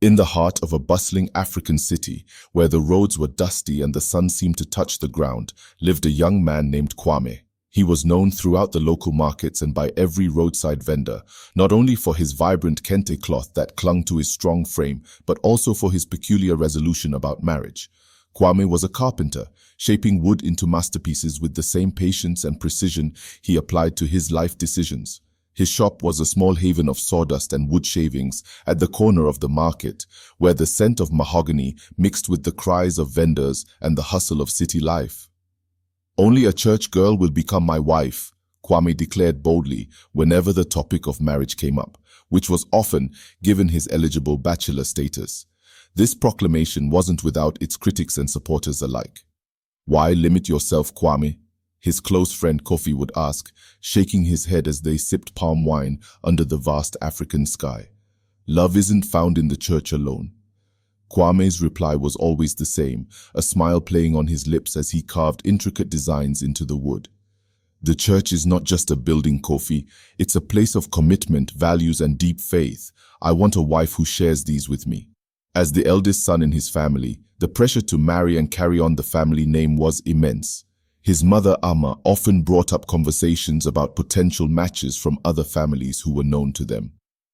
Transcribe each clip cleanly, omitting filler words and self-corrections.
In the heart of a bustling African city, where the roads were dusty and the sun seemed to touch the ground, lived a young man named Kwame. He was known throughout the local markets and by every roadside vendor, not only for his vibrant kente cloth that clung to his strong frame, but also for his peculiar resolution about marriage. Kwame was a carpenter, shaping wood into masterpieces with the same patience and precision he applied to his life decisions. His shop was a small haven of sawdust and wood shavings at the corner of the market, where the scent of mahogany mixed with the cries of vendors and the hustle of city life. "Only a church girl will become my wife," Kwame declared boldly whenever the topic of marriage came up, which was often given his eligible bachelor status. This proclamation wasn't without its critics and supporters alike. "Why limit yourself, Kwame?" his close friend Kofi would ask, shaking his head as they sipped palm wine under the vast African sky. "Love isn't found in the church alone." Kwame's reply was always the same, a smile playing on his lips as he carved intricate designs into the wood. "The church is not just a building, Kofi. It's a place of commitment, values, and deep faith. I want a wife who shares these with me." As the eldest son in his family, the pressure to marry and carry on the family name was immense. His mother, Amma, often brought up conversations about potential matches from other families who were known to them.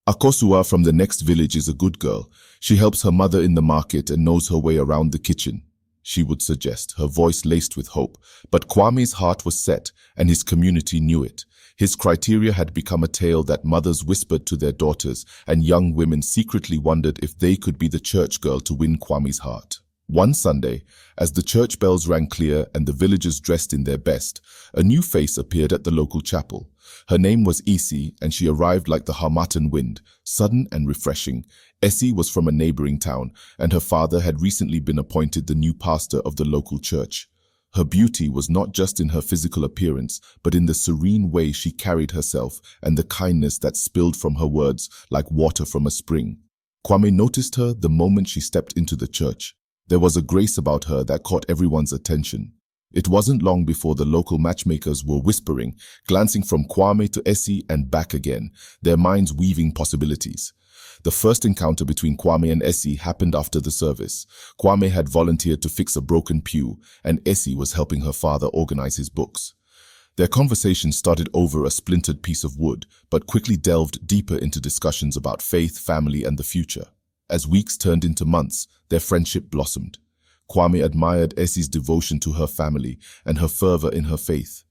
"Akosua from the next village is a good girl. She helps her mother in the market and knows her way around the kitchen," she would suggest, her voice laced with hope. But Kwame's heart was set, and his community knew it. His criteria had become a tale that mothers whispered to their daughters, and young women secretly wondered if they could be the church girl to win Kwame's heart. One Sunday, as the church bells rang clear and the villagers dressed in their best, a new face appeared at the local chapel. Her name was Esi, and she arrived like the Harmattan wind, sudden and refreshing. Esi was from a neighboring town, and her father had recently been appointed the new pastor of the local church. Her beauty was not just in her physical appearance, but in the serene way she carried herself and the kindness that spilled from her words like water from a spring. Kwame noticed her the moment she stepped into the church. There was a grace about her that caught everyone's attention. It wasn't long before the local matchmakers were whispering, glancing from Kwame to Esi and back again, their minds weaving possibilities. The first encounter between Kwame and Esi happened after the service. Kwame had volunteered to fix a broken pew, and Esi was helping her father organize his books. Their conversation started over a splintered piece of wood, but quickly delved deeper into discussions about faith, family, and the future. As weeks turned into months, their friendship blossomed. Kwame admired Esi's devotion to her family and her fervor in her faith.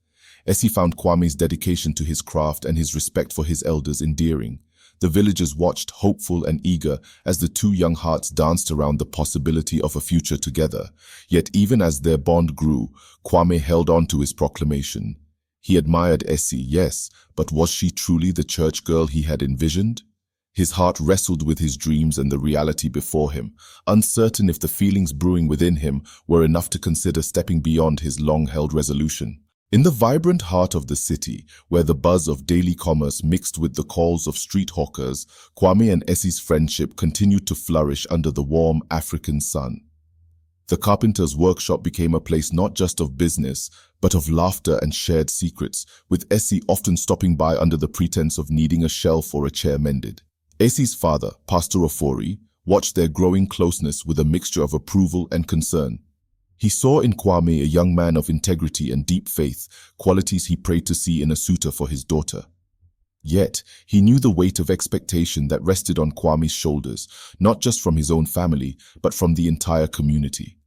Esi found Kwame's dedication to his craft and his respect for his elders endearing. The villagers watched, hopeful and eager, as the two young hearts danced around the possibility of a future together. Yet even as their bond grew, Kwame held on to his proclamation. He admired Esi, yes, but was she truly the church girl he had envisioned? His heart wrestled with his dreams and the reality before him, uncertain if the feelings brewing within him were enough to consider stepping beyond his long-held resolution. In the vibrant heart of the city, where the buzz of daily commerce mixed with the calls of street hawkers, Kwame and Esi's friendship continued to flourish under the warm African sun. The carpenter's workshop became a place not just of business, but of laughter and shared secrets, with Esi often stopping by under the pretense of needing a shelf or a chair mended. Esi's father, Pastor Ofori, watched their growing closeness with a mixture of approval and concern. He saw in Kwame a young man of integrity and deep faith, qualities he prayed to see in a suitor for his daughter. Yet, he knew the weight of expectation that rested on Kwame's shoulders, not just from his own family, but from the entire community.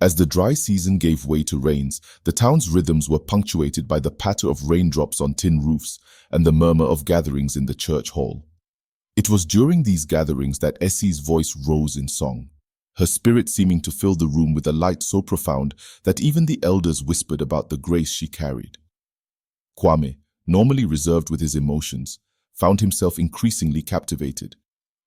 As the dry season gave way to rains, the town's rhythms were punctuated by the patter of raindrops on tin roofs and the murmur of gatherings in the church hall. It was during these gatherings that Esi's voice rose in song, her spirit seeming to fill the room with a light so profound that even the elders whispered about the grace she carried. Kwame, normally reserved with his emotions, found himself increasingly captivated.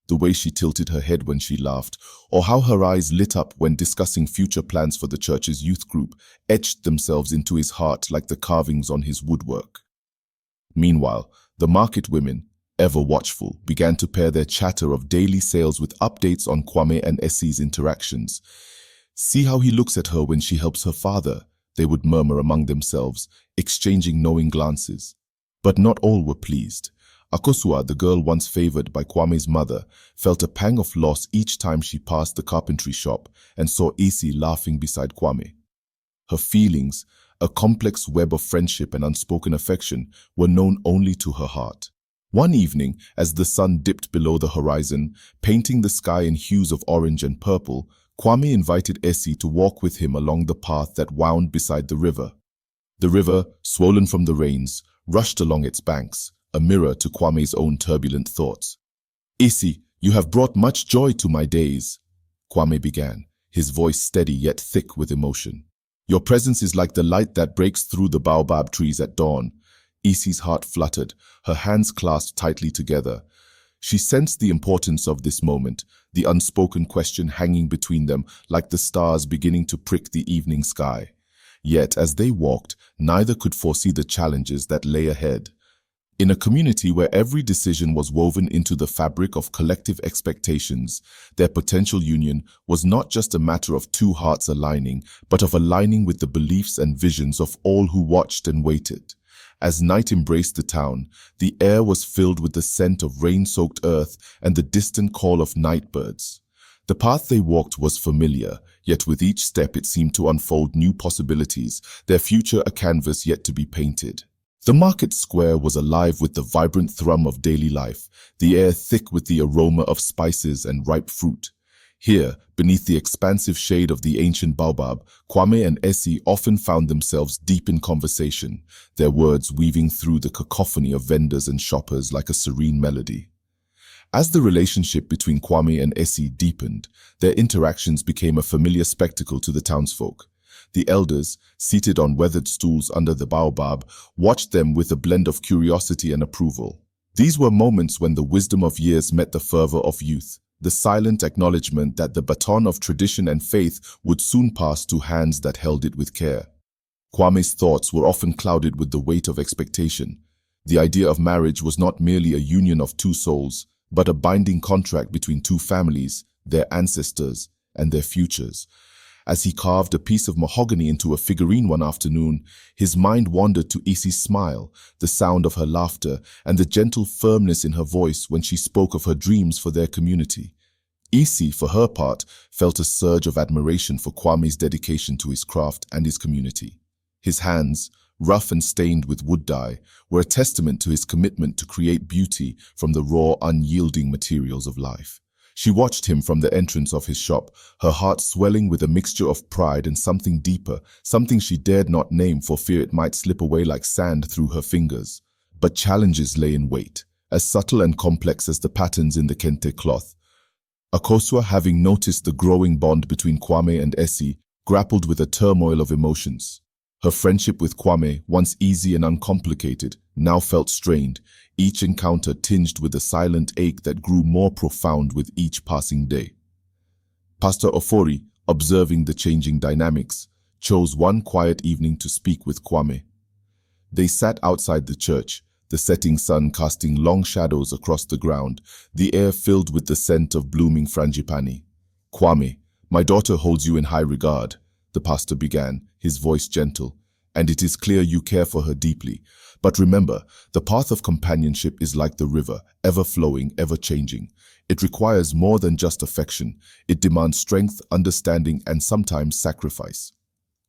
The way she tilted her head when she laughed, or how her eyes lit up when discussing future plans for the church's youth group, etched themselves into his heart like the carvings on his woodwork. Meanwhile, the market women, ever watchful, began to pair their chatter of daily sales with updates on Kwame and Esi's interactions. "See how he looks at her when she helps her father," they would murmur among themselves, exchanging knowing glances. But not all were pleased. Akosua, the girl once favored by Kwame's mother, felt a pang of loss each time she passed the carpentry shop and saw Esi laughing beside Kwame. Her feelings, a complex web of friendship and unspoken affection, were known only to her heart. One evening, as the sun dipped below the horizon, painting the sky in hues of orange and purple, Kwame invited Esi to walk with him along the path that wound beside the river. The river, swollen from the rains, rushed along its banks, a mirror to Kwame's own turbulent thoughts. "Esi, you have brought much joy to my days," Kwame began, his voice steady yet thick with emotion. "Your presence is like the light that breaks through the baobab trees at dawn." Isi's heart fluttered, her hands clasped tightly together. She sensed the importance of this moment, the unspoken question hanging between them like the stars beginning to prick the evening sky. Yet, as they walked, neither could foresee the challenges that lay ahead. In a community where every decision was woven into the fabric of collective expectations, their potential union was not just a matter of two hearts aligning, but of aligning with the beliefs and visions of all who watched and waited. As night embraced the town, the air was filled with the scent of rain-soaked earth and the distant call of nightbirds. The path they walked was familiar, yet with each step it seemed to unfold new possibilities, their future a canvas yet to be painted. The market square was alive with the vibrant thrum of daily life, the air thick with the aroma of spices and ripe fruit. Here, beneath the expansive shade of the ancient baobab, Kwame and Esi often found themselves deep in conversation, their words weaving through the cacophony of vendors and shoppers like a serene melody. As the relationship between Kwame and Esi deepened, their interactions became a familiar spectacle to the townsfolk. The elders, seated on weathered stools under the baobab, watched them with a blend of curiosity and approval. These were moments when the wisdom of years met the fervor of youth, the silent acknowledgement that the baton of tradition and faith would soon pass to hands that held it with care. Kwame's thoughts were often clouded with the weight of expectation. The idea of marriage was not merely a union of two souls, but a binding contract between two families, their ancestors, and their futures. As he carved a piece of mahogany into a figurine one afternoon, his mind wandered to Isi's smile, the sound of her laughter, and the gentle firmness in her voice when she spoke of her dreams for their community. Esi, for her part, felt a surge of admiration for Kwame's dedication to his craft and his community. His hands, rough and stained with wood dye, were a testament to his commitment to create beauty from the raw, unyielding materials of life. She watched him from the entrance of his shop, her heart swelling with a mixture of pride and something deeper, something she dared not name for fear it might slip away like sand through her fingers. But challenges lay in wait, as subtle and complex as the patterns in the kente cloth. Akosua, having noticed the growing bond between Kwame and Esi, grappled with a turmoil of emotions. Her friendship with Kwame, once easy and uncomplicated, now felt strained, each encounter tinged with a silent ache that grew more profound with each passing day. Pastor Ofori, observing the changing dynamics, chose one quiet evening to speak with Kwame. They sat outside the church, the setting sun casting long shadows across the ground, the air filled with the scent of blooming frangipani. "Kwame, my daughter holds you in high regard," the pastor began, his voice gentle, "and it is clear you care for her deeply. But remember, the path of companionship is like the river, ever flowing, ever changing. It requires more than just affection. It demands strength, understanding, and sometimes sacrifice."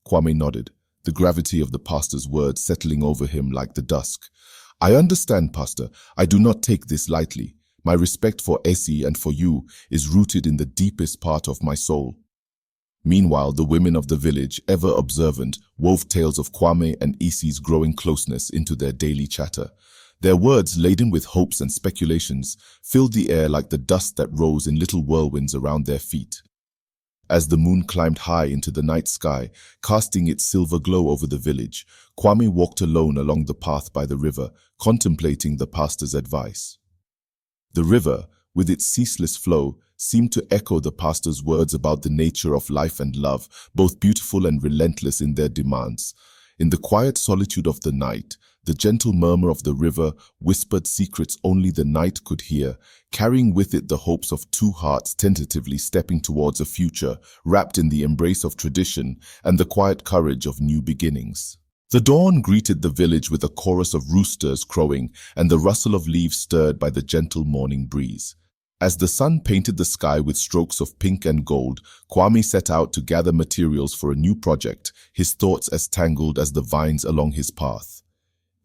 Kwame nodded, the gravity of the pastor's words settling over him like the dusk. "I understand, Pastor. I do not take this lightly. My respect for Esi and for you is rooted in the deepest part of my soul." Meanwhile, the women of the village, ever observant, wove tales of Kwame and Isi's growing closeness into their daily chatter. Their words, laden with hopes and speculations, filled the air like the dust that rose in little whirlwinds around their feet. As the moon climbed high into the night sky, casting its silver glow over the village, Kwame walked alone along the path by the river, contemplating the pastor's advice. The river, with its ceaseless flow, seemed to echo the pastor's words about the nature of life and love, both beautiful and relentless in their demands. In the quiet solitude of the night, the gentle murmur of the river whispered secrets only the night could hear, carrying with it the hopes of two hearts tentatively stepping towards a future, wrapped in the embrace of tradition and the quiet courage of new beginnings. The dawn greeted the village with a chorus of roosters crowing and the rustle of leaves stirred by the gentle morning breeze. As the sun painted the sky with strokes of pink and gold, Kwame set out to gather materials for a new project, his thoughts as tangled as the vines along his path.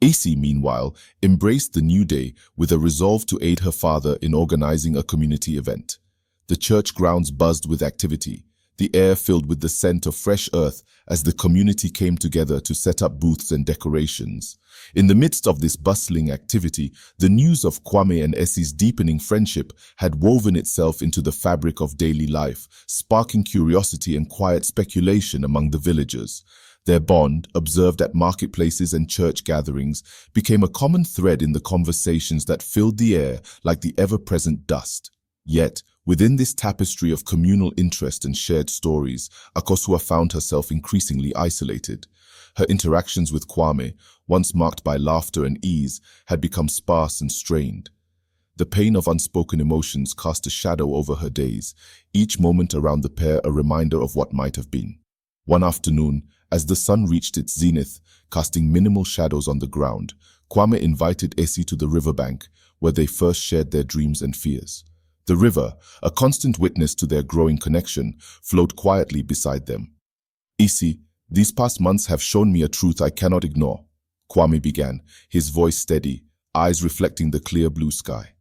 Esi, meanwhile, embraced the new day with a resolve to aid her father in organizing a community event. The church grounds buzzed with activity, the air filled with the scent of fresh earth as the community came together to set up booths and decorations. In the midst of this bustling activity, the news of Kwame and Esi's deepening friendship had woven itself into the fabric of daily life, sparking curiosity and quiet speculation among the villagers. Their bond, observed at marketplaces and church gatherings, became a common thread in the conversations that filled the air like the ever-present dust. Yet, within this tapestry of communal interest and shared stories, Akosua found herself increasingly isolated. Her interactions with Kwame, once marked by laughter and ease, had become sparse and strained. The pain of unspoken emotions cast a shadow over her days, each moment around the pair a reminder of what might have been. One afternoon, as the sun reached its zenith, casting minimal shadows on the ground, Kwame invited Esi to the riverbank, where they first shared their dreams and fears. The river, a constant witness to their growing connection, flowed quietly beside them. "Esi, these past months have shown me a truth I cannot ignore," Kwame began, his voice steady, eyes reflecting the clear blue sky.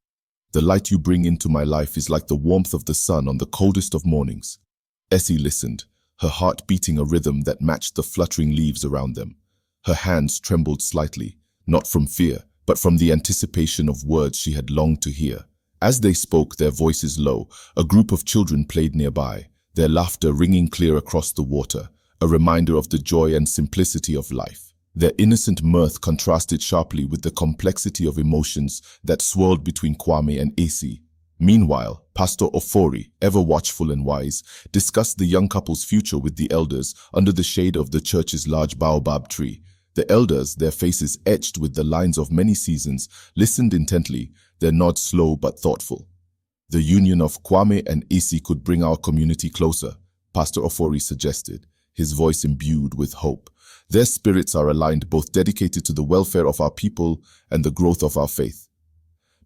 "The light you bring into my life is like the warmth of the sun on the coldest of mornings." Esi listened, her heart beating a rhythm that matched the fluttering leaves around them. Her hands trembled slightly, not from fear, but from the anticipation of words she had longed to hear. As they spoke, their voices low, a group of children played nearby, their laughter ringing clear across the water, a reminder of the joy and simplicity of life. Their innocent mirth contrasted sharply with the complexity of emotions that swirled between Kwame and Esi. Meanwhile, Pastor Ofori, ever watchful and wise, discussed the young couple's future with the elders under the shade of the church's large baobab tree. The elders, their faces etched with the lines of many seasons, listened intently, their nods slow but thoughtful. "The union of Kwame and Esi could bring our community closer," Pastor Ofori suggested, his voice imbued with hope. "Their spirits are aligned, both dedicated to the welfare of our people and the growth of our faith."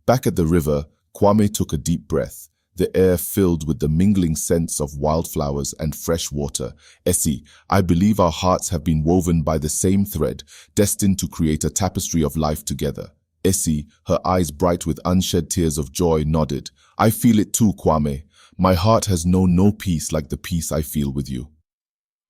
Back at the river, Kwame took a deep breath, the air filled with the mingling scents of wildflowers and fresh water. "Esi, I believe our hearts have been woven by the same thread, destined to create a tapestry of life together." Esi, her eyes bright with unshed tears of joy, nodded. "I feel it too, Kwame. My heart has known no peace like the peace I feel with you."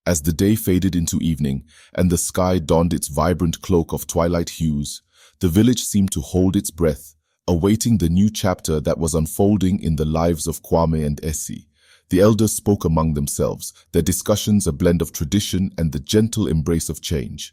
As the day faded into evening and the sky donned its vibrant cloak of twilight hues, the village seemed to hold its breath, awaiting the new chapter that was unfolding in the lives of Kwame and Esi. The elders spoke among themselves, their discussions a blend of tradition and the gentle embrace of change.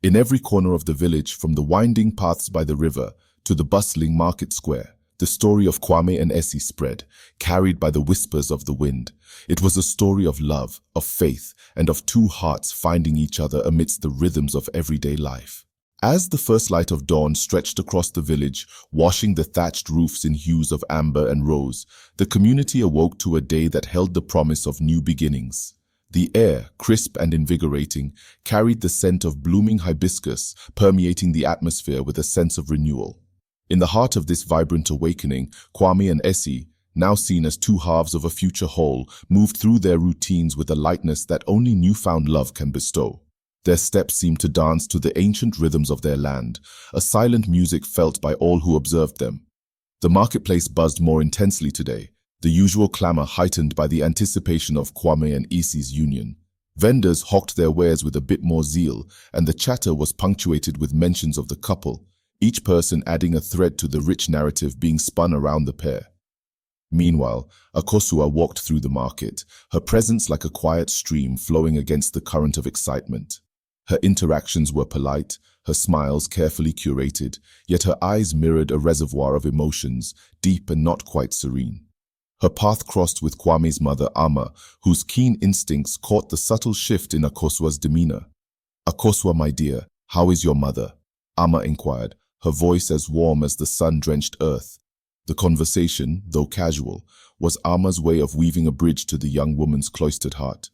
In every corner of the village, from the winding paths by the river to the bustling market square, the story of Kwame and Esi spread, carried by the whispers of the wind. It was a story of love, of faith, and of two hearts finding each other amidst the rhythms of everyday life. As the first light of dawn stretched across the village, washing the thatched roofs in hues of amber and rose, the community awoke to a day that held the promise of new beginnings. The air, crisp and invigorating, carried the scent of blooming hibiscus, permeating the atmosphere with a sense of renewal. In the heart of this vibrant awakening, Kwame and Esi, now seen as two halves of a future whole, moved through their routines with a lightness that only newfound love can bestow. Their steps seemed to dance to the ancient rhythms of their land, a silent music felt by all who observed them. The marketplace buzzed more intensely today, the usual clamor heightened by the anticipation of Kwame and Esi's union. Vendors hawked their wares with a bit more zeal, and the chatter was punctuated with mentions of the couple, each person adding a thread to the rich narrative being spun around the pair. Meanwhile, Akosua walked through the market, her presence like a quiet stream flowing against the current of excitement. Her interactions were polite, her smiles carefully curated, yet her eyes mirrored a reservoir of emotions, deep and not quite serene. Her path crossed with Kwame's mother, Ama, whose keen instincts caught the subtle shift in Akosua's demeanor. "Akosua, my dear, how is your mother?" Ama inquired, her voice as warm as the sun-drenched earth. The conversation, though casual, was Ama's way of weaving a bridge to the young woman's cloistered heart.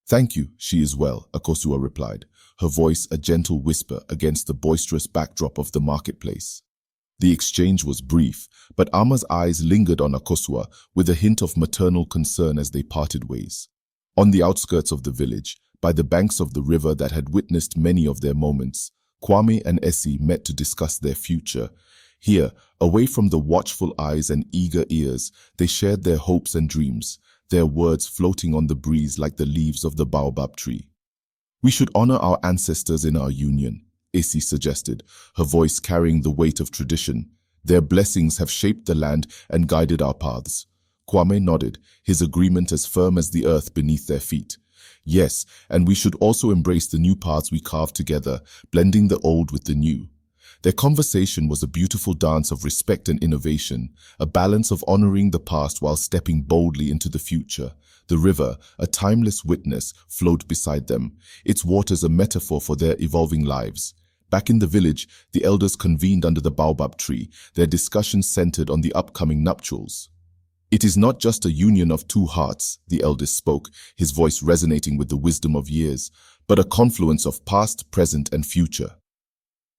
"Thank you, she is well," Akosua replied, her voice a gentle whisper against the boisterous backdrop of the marketplace. The exchange was brief, but Ama's eyes lingered on Akosua with a hint of maternal concern as they parted ways. On the outskirts of the village, by the banks of the river that had witnessed many of their moments, Kwame and Esi met to discuss their future. Here, away from the watchful eyes and eager ears, they shared their hopes and dreams, their words floating on the breeze like the leaves of the baobab tree. "We should honor our ancestors in our union," Esi suggested, her voice carrying the weight of tradition. "Their blessings have shaped the land and guided our paths." Kwame nodded, his agreement as firm as the earth beneath their feet. "Yes, and we should also embrace the new paths we carved together, blending the old with the new." Their conversation was a beautiful dance of respect and innovation, a balance of honoring the past while stepping boldly into the future. The river, a timeless witness, flowed beside them, its waters a metaphor for their evolving lives. Back in the village, the elders convened under the baobab tree, their discussions centered on the upcoming nuptials. "It is not just a union of two hearts," the eldest spoke, his voice resonating with the wisdom of years, "but a confluence of past, present, and future."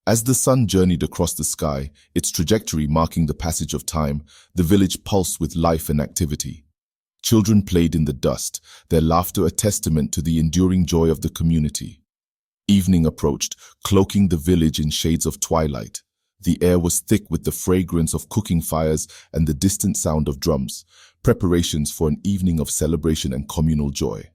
As the sun journeyed across the sky, its trajectory marking the passage of time, the village pulsed with life and activity. Children played in the dust, their laughter a testament to the enduring joy of the community. Evening approached, cloaking the village in shades of twilight. The air was thick with the fragrance of cooking fires and the distant sound of drums, preparations for an evening of celebration and communal joy.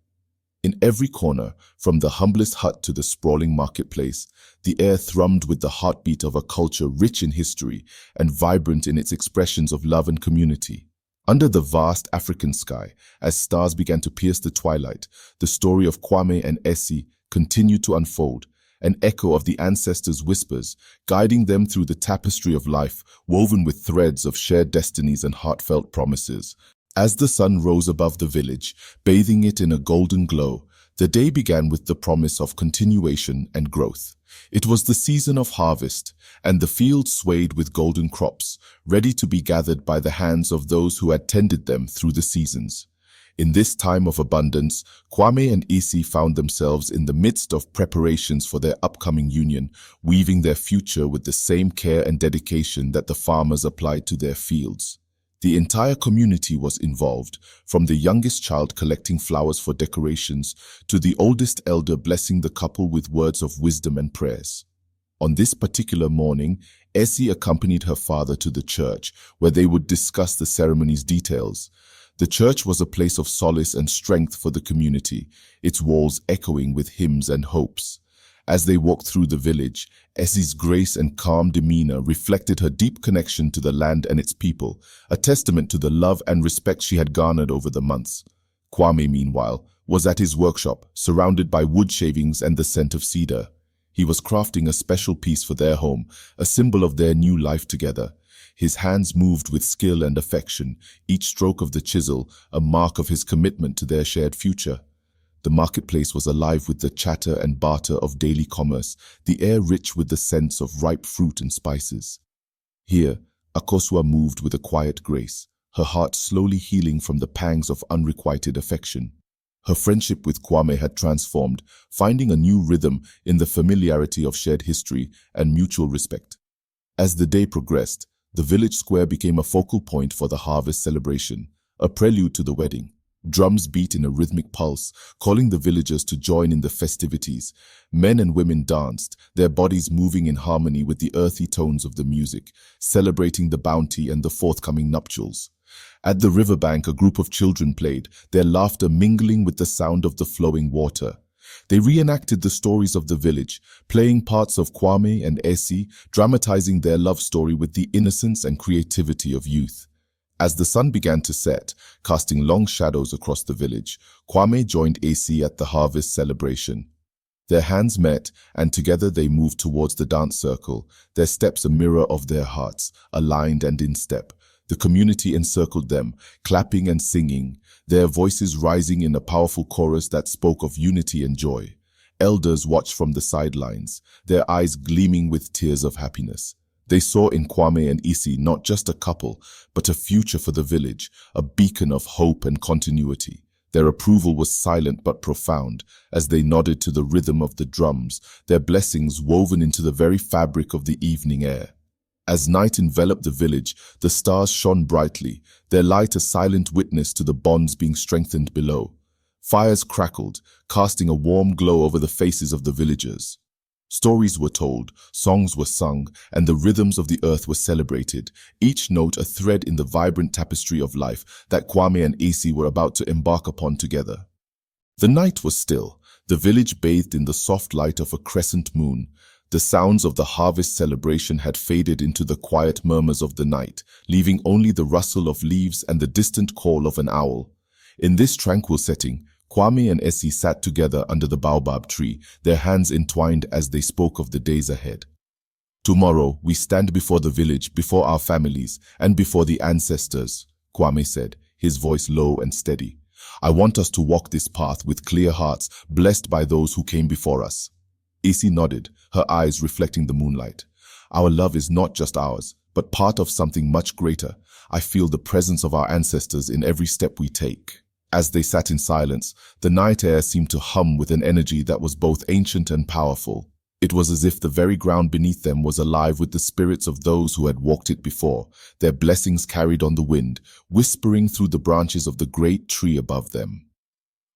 In every corner, from the humblest hut to the sprawling marketplace, the air thrummed with the heartbeat of a culture rich in history and vibrant in its expressions of love and community. Under the vast African sky, as stars began to pierce the twilight, the story of Kwame and Esi continued to unfold, an echo of the ancestors' whispers, guiding them through the tapestry of life, woven with threads of shared destinies and heartfelt promises. As the sun rose above the village, bathing it in a golden glow, the day began with the promise of continuation and growth. It was the season of harvest, and the fields swayed with golden crops, ready to be gathered by the hands of those who had tended them through the seasons. In this time of abundance, Kwame and Esi found themselves in the midst of preparations for their upcoming union, weaving their future with the same care and dedication that the farmers applied to their fields. The entire community was involved, from the youngest child collecting flowers for decorations to the oldest elder blessing the couple with words of wisdom and prayers. On this particular morning, Esi accompanied her father to the church, where they would discuss the ceremony's details. The church was a place of solace and strength for the community, its walls echoing with hymns and hopes. As they walked through the village, Esi's grace and calm demeanor reflected her deep connection to the land and its people, a testament to the love and respect she had garnered over the months. Kwame, meanwhile, was at his workshop, surrounded by wood shavings and the scent of cedar. He was crafting a special piece for their home, a symbol of their new life together. His hands moved with skill and affection, each stroke of the chisel a mark of his commitment to their shared future. The marketplace was alive with the chatter and barter of daily commerce, the air rich with the scents of ripe fruit and spices. Here, Akosua moved with a quiet grace, her heart slowly healing from the pangs of unrequited affection. Her friendship with Kwame had transformed, finding a new rhythm in the familiarity of shared history and mutual respect. As the day progressed, the village square became a focal point for the harvest celebration, a prelude to the wedding. Drums beat in a rhythmic pulse, calling the villagers to join in the festivities. Men and women danced, their bodies moving in harmony with the earthy tones of the music, celebrating the bounty and the forthcoming nuptials. At the riverbank, a group of children played, their laughter mingling with the sound of the flowing water. They reenacted the stories of the village, playing parts of Kwame and Esi, dramatizing their love story with the innocence and creativity of youth. As the sun began to set, casting long shadows across the village, Kwame joined Esi at the harvest celebration. Their hands met, and together they moved towards the dance circle, their steps a mirror of their hearts, aligned and in step. The community encircled them, clapping and singing, their voices rising in a powerful chorus that spoke of unity and joy. Elders watched from the sidelines, their eyes gleaming with tears of happiness. They saw in Kwame and Esi not just a couple, but a future for the village, a beacon of hope and continuity. Their approval was silent but profound, as they nodded to the rhythm of the drums, their blessings woven into the very fabric of the evening air. As night enveloped the village, the stars shone brightly, their light a silent witness to the bonds being strengthened below. Fires crackled, casting a warm glow over the faces of the villagers. Stories were told, songs were sung, and the rhythms of the earth were celebrated, each note a thread in the vibrant tapestry of life that Kwame and Esi were about to embark upon together. The night was still, the village bathed in the soft light of a crescent moon. The sounds of the harvest celebration had faded into the quiet murmurs of the night, leaving only the rustle of leaves and the distant call of an owl. In this tranquil setting, Kwame and Esi sat together under the baobab tree, their hands entwined as they spoke of the days ahead. "Tomorrow, we stand before the village, before our families, and before the ancestors," Kwame said, his voice low and steady. "I want us to walk this path with clear hearts, blessed by those who came before us." Esi nodded, her eyes reflecting the moonlight. "Our love is not just ours, but part of something much greater. I feel the presence of our ancestors in every step we take." As they sat in silence, the night air seemed to hum with an energy that was both ancient and powerful. It was as if the very ground beneath them was alive with the spirits of those who had walked it before, their blessings carried on the wind, whispering through the branches of the great tree above them.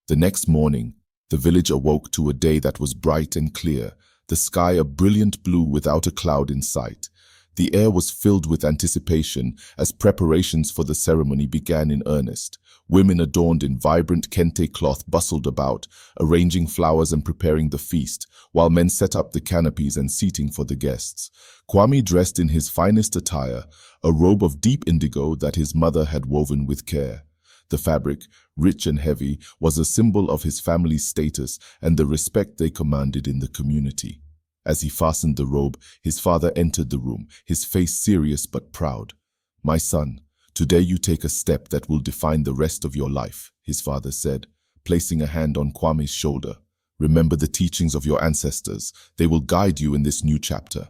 The next morning, the village awoke to a day that was bright and clear, the sky a brilliant blue without a cloud in sight. The air was filled with anticipation as preparations for the ceremony began in earnest. Women adorned in vibrant kente cloth bustled about, arranging flowers and preparing the feast, while men set up the canopies and seating for the guests. Kwame dressed in his finest attire, a robe of deep indigo that his mother had woven with care. The fabric, rich and heavy, was a symbol of his family's status and the respect they commanded in the community. As he fastened the robe, his father entered the room, his face serious but proud. "My son, today you take a step that will define the rest of your life," his father said, placing a hand on Kwame's shoulder. "Remember the teachings of your ancestors. They will guide you in this new chapter."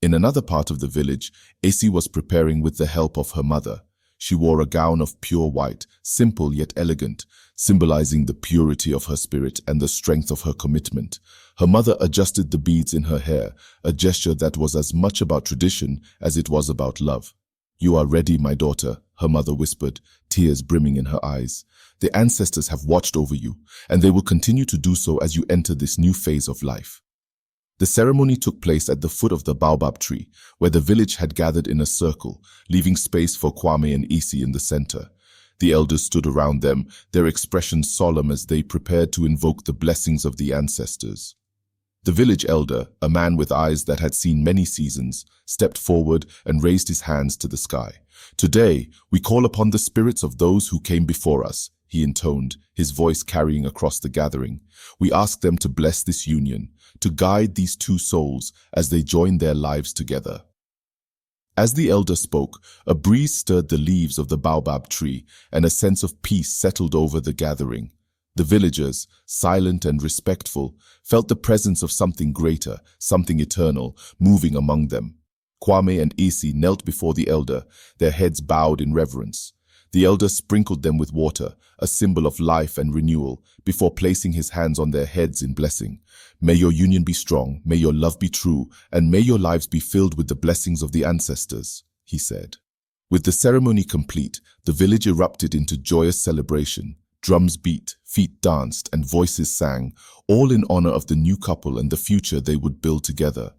In another part of the village, Esi was preparing with the help of her mother. She wore a gown of pure white, simple yet elegant, symbolizing the purity of her spirit and the strength of her commitment. Her mother adjusted the beads in her hair, a gesture that was as much about tradition as it was about love. "You are ready, my daughter," her mother whispered, tears brimming in her eyes. "The ancestors have watched over you, and they will continue to do so as you enter this new phase of life." The ceremony took place at the foot of the baobab tree, where the village had gathered in a circle, leaving space for Kwame and Esi in the center. The elders stood around them, their expressions solemn as they prepared to invoke the blessings of the ancestors. The village elder, a man with eyes that had seen many seasons, stepped forward and raised his hands to the sky. "Today, we call upon the spirits of those who came before us," he intoned, his voice carrying across the gathering. "We ask them to bless this union, to guide these two souls as they join their lives together." As the elder spoke, a breeze stirred the leaves of the baobab tree, and a sense of peace settled over the gathering. The villagers, silent and respectful, felt the presence of something greater, something eternal, moving among them. Kwame and Esi knelt before the elder, their heads bowed in reverence. The elder sprinkled them with water, a symbol of life and renewal, before placing his hands on their heads in blessing. "May your union be strong, may your love be true, and may your lives be filled with the blessings of the ancestors," he said. With the ceremony complete, the village erupted into joyous celebration. Drums beat, feet danced, and voices sang, all in honor of the new couple and the future they would build together.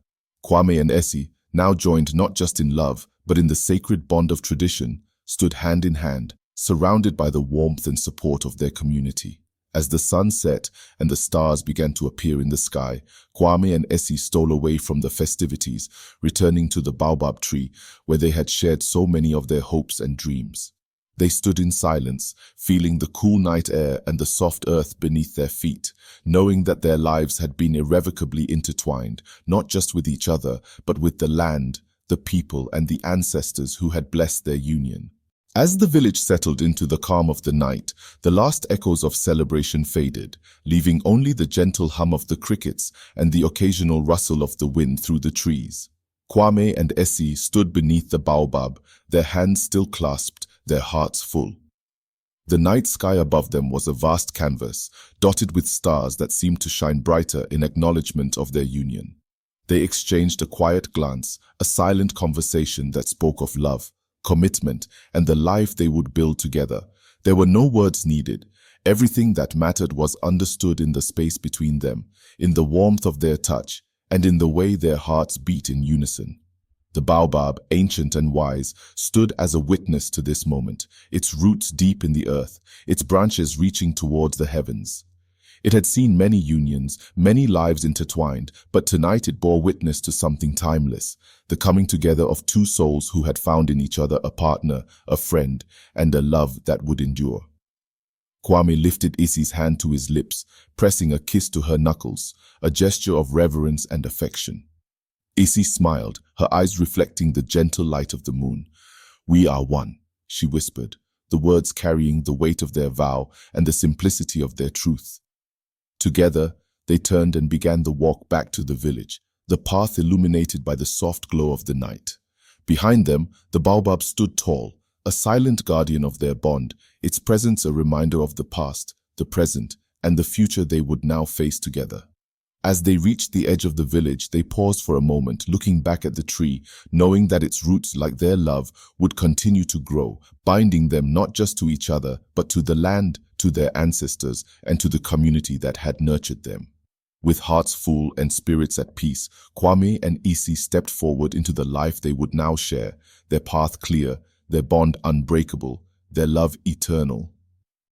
Kwame and Esi, now joined not just in love, but in the sacred bond of tradition, stood hand in hand, surrounded by the warmth and support of their community. As the sun set and the stars began to appear in the sky, Kwame and Esi stole away from the festivities, returning to the baobab tree where they had shared so many of their hopes and dreams. They stood in silence, feeling the cool night air and the soft earth beneath their feet, knowing that their lives had been irrevocably intertwined, not just with each other, but with the land, the people, and the ancestors who had blessed their union. As the village settled into the calm of the night, the last echoes of celebration faded, leaving only the gentle hum of the crickets and the occasional rustle of the wind through the trees. Kwame and Esi stood beneath the baobab, their hands still clasped, their hearts full. The night sky above them was a vast canvas, dotted with stars that seemed to shine brighter in acknowledgement of their union. They exchanged a quiet glance, a silent conversation that spoke of love, commitment, and the life they would build together. There were no words needed. Everything that mattered was understood in the space between them, in the warmth of their touch, and in the way their hearts beat in unison. The baobab, ancient and wise, stood as a witness to this moment, its roots deep in the earth, its branches reaching towards the heavens. It had seen many unions, many lives intertwined, but tonight it bore witness to something timeless, the coming together of two souls who had found in each other a partner, a friend, and a love that would endure. Kwame lifted Isi's hand to his lips, pressing a kiss to her knuckles, a gesture of reverence and affection. Esi smiled, her eyes reflecting the gentle light of the moon. "We are one," she whispered, the words carrying the weight of their vow and the simplicity of their truth. Together, they turned and began the walk back to the village, the path illuminated by the soft glow of the night. Behind them, the baobab stood tall, a silent guardian of their bond, its presence a reminder of the past, the present, and the future they would now face together. As they reached the edge of the village, they paused for a moment, looking back at the tree, knowing that its roots, like their love, would continue to grow, binding them not just to each other, but to the land, to their ancestors, and to the community that had nurtured them. With hearts full and spirits at peace, Kwame and Esi stepped forward into the life they would now share, their path clear, their bond unbreakable, their love eternal.